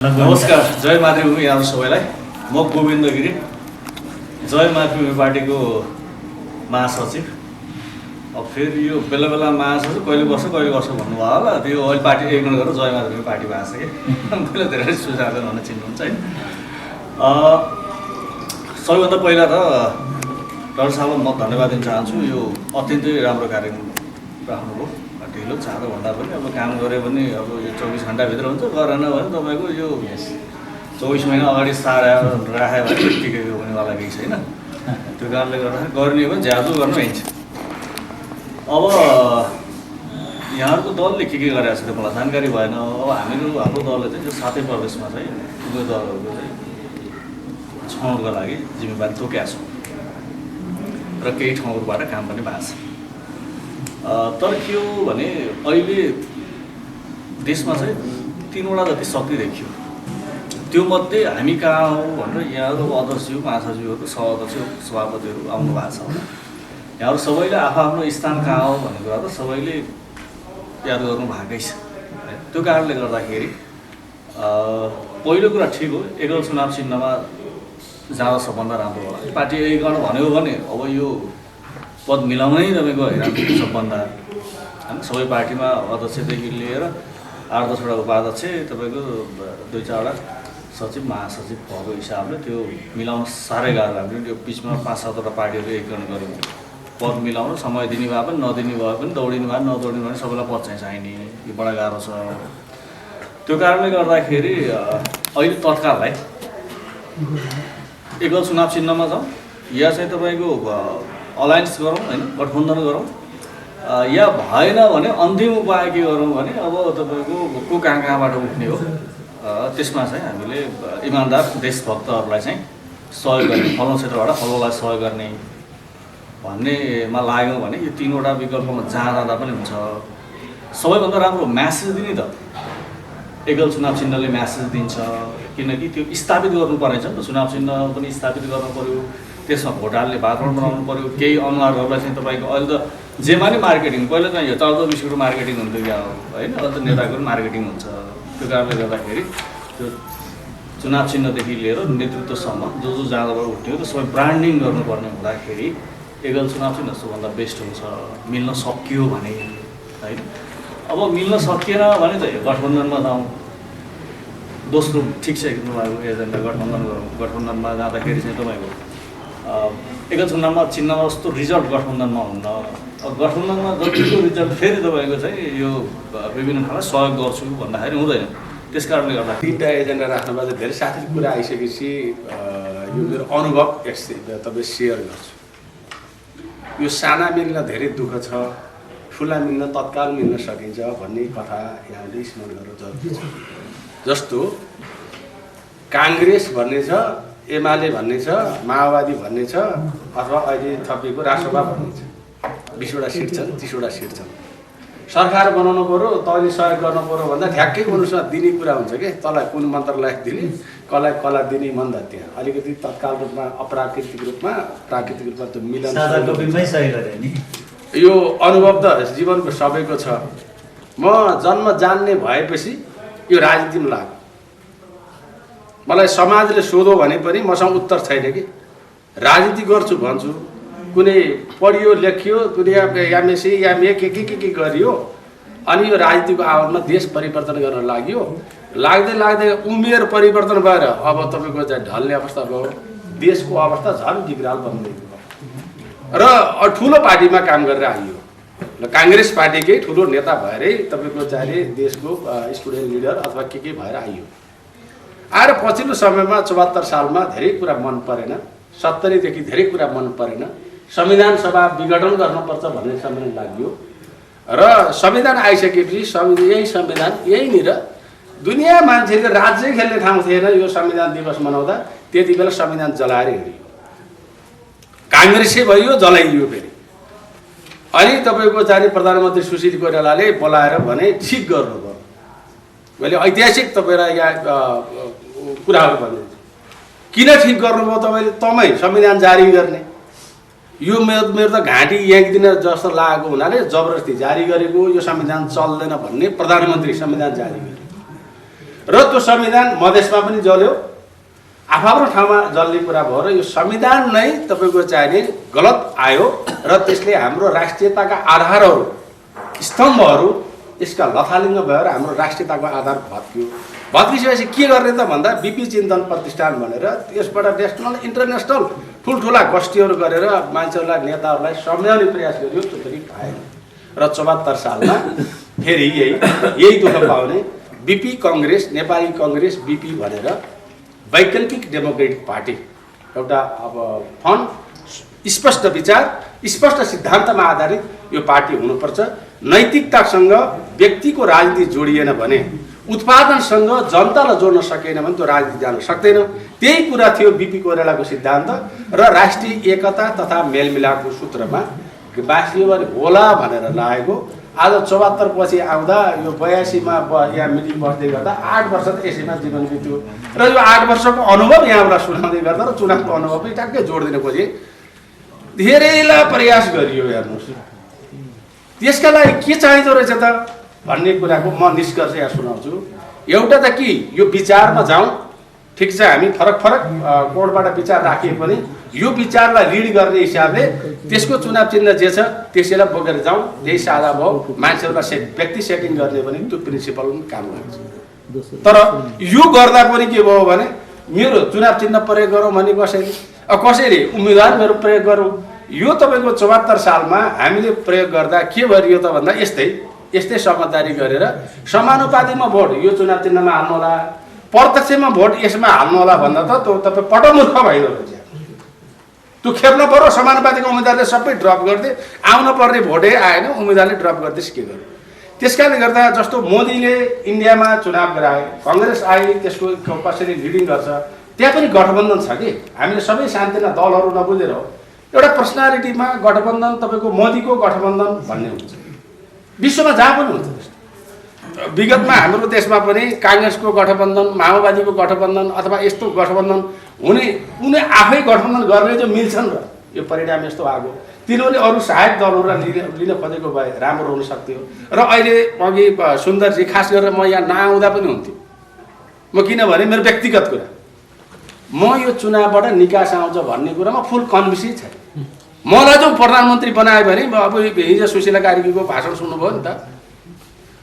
नमस्कार, जय मातृभूमि यहाँहरू सबैलाई। म गोविन्द गिरी, जय मातृभूमि पार्टीको महासचिव। अब फेरि यो बेला बेला महासचिव कहिले गर्छ भन्नुभयो होला। त्यो अहिले पार्टी इग्नोर गरेर जय मातृभूमि पार्टी भएको छ कि मैले धेरै सुझाव भनेर चिन्नुहुन्छ है। सबैभन्दा पहिला त डाक्टर साहबलाई म धन्यवाद दिन चाहन्छु। यो अत्यन्तै राम्रो कार्यक्रम राख्नुभयो। ढिलो चाँडो भन्दा पनि अब काम गऱ्यो भने अब यो 24 घन्टाभित्र हुन्छ, गरेन भने तपाईँको यो 24 महिना अगाडि राख्यो भने टिकेको हुनेवाला केही छैन। त्यो कारणले गर्दाखेरि गर्ने हो भने ज्यादो गर्नु हिँड्छ। अब यहाँहरूको दलले के गरेको छ त्यो मलाई जानकारी भएन। अब हाम्रो दलले चाहिँ यो 7 प्रदेशमा चाहिँ उम्मेदवारहरूको चाहिँ छनौटको लागि जिम्मेवारी तोकेका छौँ र केही ठाउँहरूबाट काम पनि भएको छ। तर के हो भने अहिले देशमा चाहिँ 3वटा जति शक्ति देखियो। त्यो मध्ये हामी कहाँ हो भनेर यहाँको अध्यक्षज्यू, महासचिवहरू, सभाध्यक्ष, सभापतिहरू आउनु भएको छ। यहाँहरू सबैले आफ्नो स्थान कहाँ हो भन्ने कुरा त सबैले याद गर्नु भएकै छ। त्यो कारणले गर्दाखेरि पहिलो कुरा ठिक हो, एकल चुनाव चिन्हमा जाँदा सबभन्दा राम्रो होला। पार्टी एकीकरण भन्यो भने अब यो पद मिलाउनै तपाईँको होइन सबभन्दा होइन। सबै पार्टीमा अध्यक्षदेखि लिएर 8-10वटा उपाध्यक्ष, तपाईँको 2-4वटा सचिव, महासचिव भएको हिसाबले त्यो मिलाउन साह्रै गाह्रो लाग्यो। त्यो बिचमा 5-7वटा पार्टीहरू एकीकरण गऱ्यो भने पद मिलाउनु समय दिने भए पनि नदिने भए पनि दौडिने भए नदौडिने भए सबैलाई पद चाहिँ चाहिने, यो बडा गाह्रो छ। त्यो कारणले गर्दाखेरि अहिले तत्काललाई एकल चुनाव चिन्हमा जाउँ या चाहिँ तपाईँको अलायन्स गरौँ होइन, गठबन्धन गरौँ, या भएन भने अन्तिम उपाय के गरौँ भने अब तपाईँको को कहाँबाट उठ्ने हो त्यसमा चाहिँ हामीले इमान्दार देशभक्तहरूलाई चाहिँ सहयोग गर्ने, फलानु क्षेत्रबाट फलानुलाई सहयोग गर्ने भन्नेमा लाग्यौँ भने यो 3वटा विकल्पमा जाँदा पनि हुन्छ। सबैभन्दा राम्रो म्यासेज दिने त एकल चुनाव चिन्हले म्यासेज दिन्छ, किनकि त्यो स्थापित गर्नुपर्ने छ नि त। चुनाव चिन्ह पनि स्थापित गर्नु पऱ्यो, त्यसमा भोट हाल्ने वातावरण बनाउनु पऱ्यो। केही अनुहारहरूलाई चाहिँ तपाईँको अहिले त जेमा नै मार्केटिङ, पहिला चाहिँ यो 14-20 मार्केटिङ हुन्थ्यो क्या होइन, अहिले त नेताको पनि मार्केटिङ हुन्छ। त्यो कारणले गर्दाखेरि त्यो चुनाव चिन्हदेखि लिएर नेतृत्वसम्म जो जाँदाबाट उठ्ने हो त्यो सबै ब्रान्डिङ गर्नुपर्ने हुँदाखेरि एकल चुनाव चिन्ह सबभन्दा बेस्ट हुन्छ। मिल्न सकियो भने होइन। अब मिल्न सकिएन भने चाहिँ गठबन्धनमा जाउँ। दोस्रो ठिक छ तपाईँको एजेन्डा गठबन्धन गरौँ। गठबन्धनमा जाँदाखेरि चाहिँ तपाईँको एकल चुनावमा चिन्हमा जस्तो रिजल्ट गठबन्धनमा हुन्न। अब गठबन्धनमा जतिको रिजल्ट फेरि तपाईँको चाहिँ यो विभिन्न ठाउँमा सहयोग गर्छु भन्दाखेरि हुँदैन। त्यस कारणले गर्दा 3टा एजेन्डा राख्नुमा चाहिँ धेरै साथीको कुरा आइसकेपछि यो मेरो अनुभव तपाईँ सेयर गर्छु। यो साना मिल्न धेरै दुःख छ, ठुला मिल्न तत्काल मिल्न सकिन्छ भन्ने कथा यहाँले स्मरण गर्नु जरुरी छ। जस्तो काङ्ग्रेस भन्ने छ, एमाले भन्ने छ, माओवादी भन्ने छ, अथवा अहिले थपिएको राष्ट्रपा भन्ने छ। 20वटा सिट छन्, 30वटा सिट छन्। सरकार बनाउनु पऱ्यो, तैँले सहयोग गर्नु पऱ्यो भन्दा ठ्याक्कै अनुसार दिने कुरा हुन्छ कि तँलाई कुन मन्त्रालय दिने, कसलाई कला दिने भन्दा त्यहाँ अलिकति तत्काल रूपमा अप्राकृतिक रूपमा प्राकृतिक रूपमा त्यो मिलन यो अनुभव त जीवनको सबैको छ। म जन्म जान्ने भएपछि यो राजनीतिमा लाग्यो। मलाई समाजले सोधो भने पनि मसँग उत्तर छैन कि राजनीति गर्छु भन्छु। कुनै पढियो लेखियो, कुनै एमएससी एमए के गरियो, अनि यो राजनीतिको आवरणमा देश परिवर्तन गर्न लाग्यो। लाग्दै उमेर परिवर्तन भएर अब तपाईँको चाहिँ ढल्ने अवस्था भयो। देशको अवस्था झन् बिग्राल बन्दै गयो र ठुलो पार्टीमा काम गरेर आइयो। र काङ्ग्रेस पार्टीकै ठुलो नेता भएरै तपाईँको चाहिँ देशको स्टुडेन्ट लिडर अथवा के भएर आइयो। आएर पछिल्लो समयमा 74 सालमा धेरै कुरा मन परेन, 70देखि धेरै कुरा मन परेन। संविधान सभा विघटन गर्नुपर्छ भन्ने सम्मेलन लाग्यो र संविधान आइसकेपछि यही संविधान यहीँनिर दुनियाँ मान्छेले राज्य खेल्ने ठाउँ थिएन। यो संविधान दिवस मनाउँदा त्यति बेला संविधान जलाएर हिँड्यो, काङ्ग्रेसै भयो, जलाइयो फेरि। अनि तपाईँको चाहिँ प्रधानमन्त्री सुशील कोइरालाले बोलाएर भने ठिक गर्नुभयो। मैले ऐतिहासिक तपाईँलाई यहाँ कुराहरू भनिदिन्छु। किन ठिक गर्नुभयो तपाईँ संविधान जारी गर्ने? यो मेरो त घाँटी याङ्दिन जस्तो लागेको हुनाले जबरजस्ती जारी गरेको, यो संविधान चल्दैन भन्ने प्रधानमन्त्री संविधान जारी गरे। र त्यो संविधान मधेसमा पनि जल्यो, आफ्नो ठाउँमा जल्ने कुरा भयो र यो संविधान नै तपाईँको चाहिने गलत आयो र त्यसले हाम्रो राष्ट्रियताका आधारहरू, स्तम्भहरू यसका लथालिङ्ग भएर हाम्रो राष्ट्रियताको आधार भत्कियो। भत्किसकेपछि के गर्ने त भन्दा बिपी चिन्तन प्रतिष्ठान भनेर यसबाट नेसनल इन्टरनेसनल ठुल्ठुला गोष्ठीहरू गरेर मान्छेहरूलाई, नेताहरूलाई सम्झाउने प्रयास गरियो, त्यो पनि पाएन। र 74 सालमा फेरि यही दुःख पाउने बिपी कङ्ग्रेस, नेपाली कङ्ग्रेस बिपी भनेर वैकल्पिक डेमोक्रेटिक पार्टी, एउटा अब फन्ड, स्पष्ट विचार, स्पष्ट सिद्धान्तमा आधारित यो पार्टी हुनुपर्छ। नैतिकतासँग व्यक्तिको राजनीति जोडिएन भने, उत्पादनसँग जनतालाई जोड्न सकेन भने त्यो राजनीति जान सक्दैन। त्यही कुरा थियो बिपी कोइरालाको सिद्धान्त र राष्ट्रिय एकता तथा मेलमिलापको सूत्रमा बाँचियो भने होला भनेर लागेको। आज 74 पछि आउँदा यो 82 मा यहाँ मिटिङ बस्दै गर्दा 8 वर्ष त यसैमा जीवन बित्यो र यो 8 वर्षको अनुभव यहाँबाट सुनाउँदै गर्दा र चुनावको अनुभव पनि ट्याक्कै जोडिदिन खोजे। धेरैलाई प्रयास गरियो हेर्नुहोस्। त्यसका लागि के चाहिँदो रहेछ त भन्ने कुराको म निष्कर्ष यहाँ सुनाउँछु। एउटा त कि यो विचारमा जाउँ, ठिक छ, हामी फरक फरक कोणबाट विचार राखिए पनि यो विचारलाई लिड गर्ने हिसाबले त्यसको चुनाव चिन्ह जे छ त्यसैलाई बोकेर जाउँ, त्यही साझा भयो। मान्छेहरूलाई व्यक्ति सेटिङ गर्ने पनि त्यो प्रिन्सिपल पनि काम गर्छ। तर यो गर्दा पनि के भयो भने मेरो चुनाव चिन्ह प्रयोग गरौँ भने कसरी उम्मेदवार मेरो प्रयोग गरौँ। यो तपाईँको 74 सालमा हामीले प्रयोग गर्दा के गरियो त भन्दा यस्तै समझदारी गरेर समानुपातिकमा भोट यो चुनाव चिन्हमा हाल्नु होला, प्रत्यक्षमा भोट यसमा हाल्नु होला भन्दा त त्यो तपाईँ पटमूर्ख भइदो रहेछ। त्यो खेप्न पर्यो, समानुपातिक उम्मेदवारले सबै ड्रप गर्दै आउनु पर्ने भोटै आएन, उम्मेदवारले ड्रप गर्दै के गर्यो। त्यसकारणले गर्दा जस्तो मोदीले इन्डियामा चुनाव गराए, कङ्ग्रेस आए, त्यसको कसरी लिडिङ गर्छ, त्यहाँ पनि गठबन्धन छ कि। हामीले सबै सानोतिना दलहरू नबुझेर हो, एउटा पर्सनालिटीमा गठबन्धन, तपाईँको मोदीको गठबन्धन भन्ने हुन्छ, विश्वमा जहाँ पनि हुन्छ। विगतमा हाम्रो देशमा पनि काङ्ग्रेसको गठबन्धन, माओवादीको गठबन्धन अथवा यस्तो गठबन्धन हुने, उनी आफै गठबन्धन गर्ने जो मिल्छन् र यो परिणाम यस्तो आएको। तिनीहरूले अरू सहायक दलहरूलाई लिन खोजेको भए राम्रो हुन सक्थ्यो। र अहिले अघि सुन्दरजी खास गरेर म यहाँ नआउँदा पनि हुन्थ्यो। म किनभने मेरो व्यक्तिगत कुरा, म यो चुनावबाट निकास आउँछ भन्ने कुरामा फुल कन्भिन्स छैन। मलाई जो प्रधानमन्त्री बनायो भने अब हिजो सुशीला कार्कीको भाषण सुन्नुभयो नि त,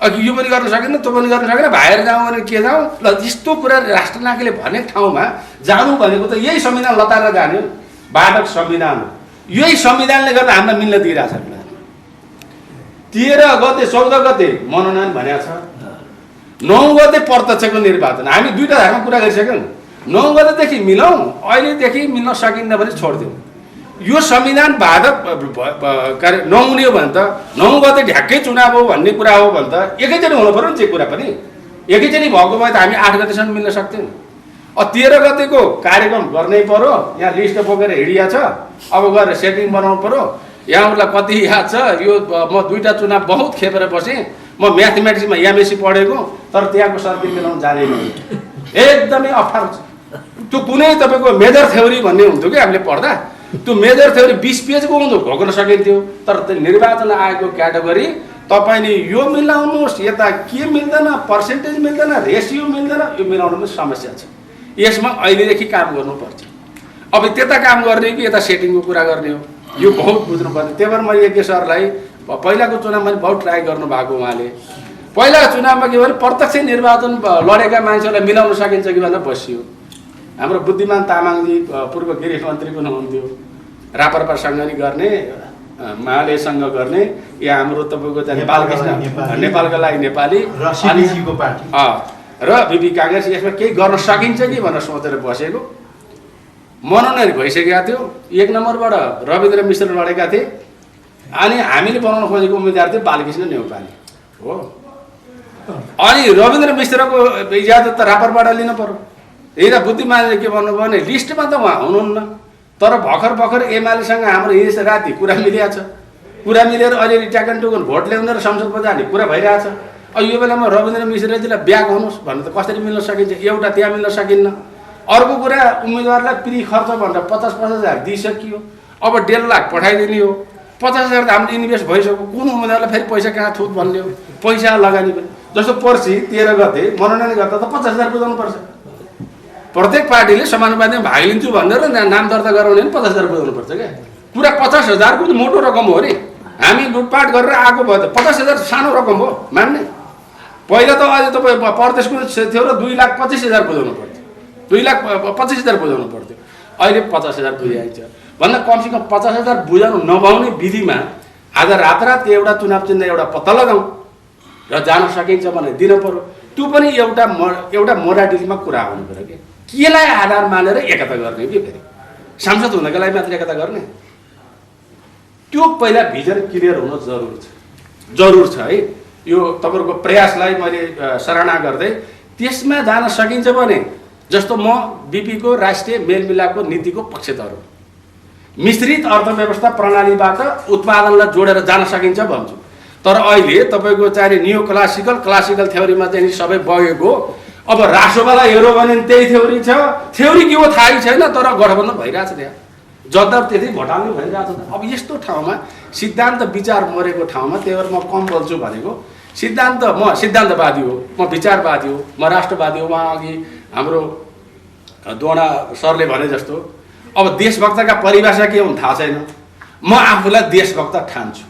अघि यो पनि गर्न सकेन, त्यो पनि गर्न सकेन, बाहिर जाउँ भने के जाउँ। ल यस्तो कुरा राष्ट्र नायकले भनेको ठाउँमा जानु भनेको त यही संविधान लताएर जाने हो, बाधक संविधान हो। यही संविधानले गर्दा हामीलाई मिल्न दिइरहेछ। 13 गते 14 गते मनोनयन भनेको छ, 9 गते प्रत्यक्षको निर्वाचन। हामी दुईटा धारमा कुरा गरिसक्यौँ। 9 गतेदेखि मिलाउँ, अहिलेदेखि मिल्न सकिन्न भने छोडिदिउँ। यो संविधान बाधक नहुने हो भने त 9 गते ढ्याक्कै चुनाव हो भन्ने कुरा हो भने त एकैचोटि हुनु पऱ्यो नि। त्यो कुरा पनि एकैचोटि भएको भए त हामी 8 गतेसम्म मिल्न सक्थ्यौँ। 13 गतेको कार्यक्रम गर्नै पर्यो। यहाँ लिस्ट बोकेर हिँडिया छ, अब गएर सेटिङ बनाउनु पर्यो। यहाँहरूलाई कति याद छ, यो म दुईटा चुनाव बहुत खेपेर बसेँ। म म्याथमेटिक्समा एमएससी पढेको, तर त्यहाँको सर्किट मिलाउनु जानेन, एकदमै अप्ठ्यारो छ। त्यो कुनै तपाईँको मेजर थ्योरी भन्ने हुन्थ्यो कि हामीले पढ्दा, त्यो मेजर थ्योरी 20 पेजको हुँदो घोक्न सकिन्थ्यो। तर त्यो निर्वाचन आयोगको क्याटेगोरी तपाईँले यो मिलाउनुहोस्, यता के मिल्दैन, पर्सेन्टेज मिल्दैन, रेसियो मिल्दैन, यो मिलाउनु पनि समस्या छ। यसमा अहिलेदेखि काम गर्नुपर्छ। अब त्यता काम गर्ने कि यता सेटिङको कुरा गर्ने हो, यो बहुत बुझ्नुपर्ने। त्यही भएर मैले यज्ञ सरलाई पहिलाको चुनावमा पनि बहुत ट्राई गर्नुभएको। उहाँले पहिलाको चुनावमा के भने प्रत्यक्ष निर्वाचन लडेका मान्छेहरूलाई मिलाउन सकिन्छ कि भनेर बसियो। हाम्रो बुद्धिमान तामाङजी पूर्व गृह मन्त्री पनि हुनुहुन्थ्यो, रापरपासँग नि गर्ने, मालेसँग गर्ने, या हाम्रो तपाईँको नेपालको लागि नेपाली र बिपी काङ्ग्रेस, यसमा केही गर्न सकिन्छ कि भनेर सोचेर बसेको। मनोनयन भइसकेका थियो। 1 नम्बरबाट रविन्द्र मिश्र लडेका थिए, अनि हामीले बनाउन खोजेको उम्मेदवार थियो बालकृष्ण नेउपाने हो। अनि रविन्द्र मिश्रको इजाजत त रापरबाट लिनु पर्यो। यता बुद्धिमानले के भन्नुभयो भने लिस्टमा त उहाँ हुनुहुन्न, तर भर्खर एमालेसँग हाम्रो हिजो राति कुरा मिलिएको छ। कुरा मिलेर अलिअलि ट्याकन टुकन भोट ल्याउँदा र संसदमा जाने कुरा भइरहेछ। अब यो बेलामा रविन्द्र मिश्रजीलाई ब्याक हुनुहोस् भन्नु त कसरी मिल्न सकिन्छ? एउटा त्यहाँ मिल्न सकिन्न। अर्को कुरा, उम्मेदवारलाई प्री खर्च भनेर 50-50 हजार दिइसकियो, अब 1.5 लाख पठाइदिने हो। 50,000 त हाम्रो इन्भेस्ट भइसक्यो, कुन उम्मेदवारलाई फेरि पैसा कहाँ थुत भन्ने हो? पैसा लगानी पनि जस्तो पर्सि 13 गते मनोनयन गर्दा त 50,000 बुझाउनु पर्छ। प्रत्येक पार्टीले समानुपातिमा भाग लिन्छु भनेर नाम दर्ता गराउने पनि 50,000 बुझाउनु पर्छ क्या। पुरा 50,000 को मोटो रकम हो अरे। हामी लुटपाट गरेर आएको भयो त 50,000 सानो रकम हो मान्ने। पहिला त अहिले तपाईँ परदेशको थियो र 2,25,000 बुझाउनु पर्थ्यो, 2,25,000 बुझाउनु पर्थ्यो, अहिले 50,000 बुझाइन्छ भन्दा कमसेकम 50,000 बुझाउनु नपाउने विधिमा आज रातरात एउटा चुनाव चिन्ह एउटा पत्ता लगाउँ र जान सकिन्छ भने दिन पर्यो। त्यो पनि एउटा मोडालिटीमा कुरा आउनु पर्यो कि केलाई आधार मानेर एकता गर्ने कि फेरि सांसद हुनका लागि मात्र एकता गर्ने, त्यो पहिला भिजन क्लियर हुन जरुर छ है। यो तपाईँहरूको प्रयासलाई मैले सराहना गर्दै त्यसमा जान सकिन्छ भने जस्तो म बीपीको राष्ट्रिय मेलमिलापको नीतिको पक्षधर हो। मिश्रित अर्थव्यवस्था प्रणालीबाट उत्पादनलाई जोडेर जान सकिन्छ भन्छु, तर अहिले तपाईँको चाहिने नियो क्लासिकल थ्योरीमा चाहिँ सबै बगेको। अब राष्ट्रवादलाई हेऱ्यो भने त्यही थ्योरी छ, थ्योरी के हो थाहै छैन, तर गठबन्धन भइरहेछ त्यहाँ, जताब त्यति भोटाल्नु भइरहेछ। अब यस्तो ठाउँमा सिद्धान्त विचार मरेको ठाउँमा, त्यही भएर म कम बोल्छु भनेको। म सिद्धान्तवादी हो, म विचारवादी हो, म राष्ट्रवादी हो। उहाँ अघि हाम्रो दोना सरले भने जस्तो अब देशभक्तका परिभाषा के हुन् थाहा छैन, म आफूलाई देशभक्त ठान्छु,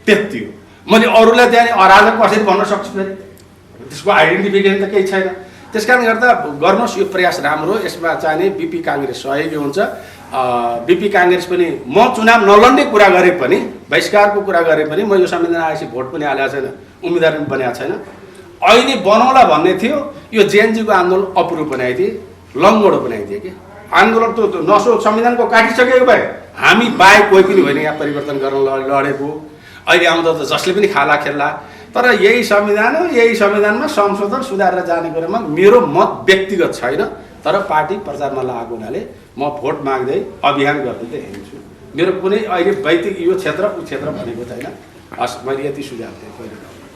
त्यति हो। मैले अरूलाई त्यहाँ अराजक कसरी भन्न सक्छु फेरि? त्यसको आइडेन्टिफिकेसन त केही छैन। त्यस कारण गर्दा गर्नुहोस्, यो प्रयास राम्रो। यसमा चाहिने बीपी काङ्ग्रेस सहयोगी हुन्छ। बीपी काङ्ग्रेस पनि म चुनाव नलड्ने कुरा गरे पनि, बहिष्कारको कुरा गरे पनि, म यो संविधान आएपछि भोट पनि हालेको छैन, उम्मेदवार पनि बनाएको छैन। अहिले बनाउला भन्ने थियो, यो जेएनजीको आन्दोलन अप्रुभ बनाइदिए, लङ्गोडो बनाइदिए कि आन्दोलन त नसो संविधानको काटिसकेको भए हामी बाहेक कोही पनि होइन यहाँ परिवर्तन गर्न लडेको। अहिले आउँदा त जसले पनि खाला खेल्ला, तर यही संविधान हो, यही संविधानमा संशोधन सुधारेर जाने कुरामा मेरो मत व्यक्तिगत छैन, तर पार्टी प्रचारमा लागेको हुनाले म भोट माग्दै अभियान गर्दै त हिँड्छु। मेरो कुनै अहिले वैयक्तिक यो क्षेत्र ऊ क्षेत्र भनेको छैन। हस्, मैले यति सुझाव दिएँ।